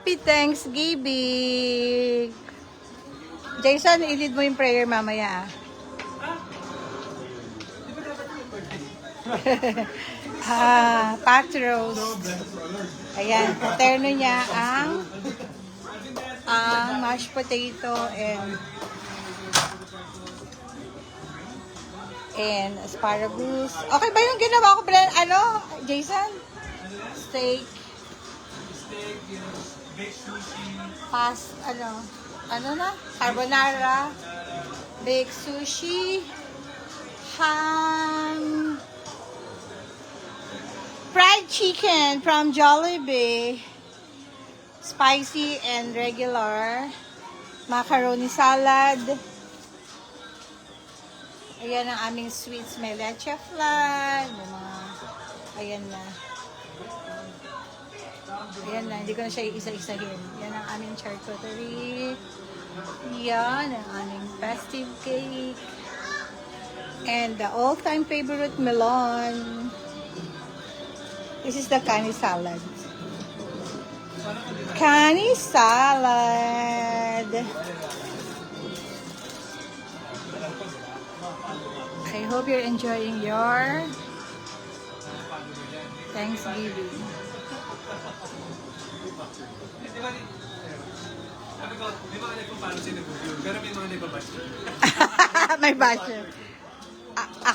Happy Thanksgiving! Jason, i-lead mo yung prayer mamaya. Pot roast. Ayan, paterno niya ang mashed potato and asparagus. Okay ba yung ginawa ko, Jason? Steak. Carbonara. Baked sushi. Ham. Fried chicken from Jollibee. Spicy and regular. Macaroni salad. Ayan ang aming sweets. May leche flan. May mga, ayan na. Ayan na. Hindi ko na siya isa-isahin. Yan ang aming charcuterie. Yan ang aming festive cake. And the all-time favorite melon. This is the kani salad. Kani salad. I hope you're enjoying your Thanksgiving. Sabi ko, may mga nagpapalo sila Google, pero may mga nagpabash. May basher.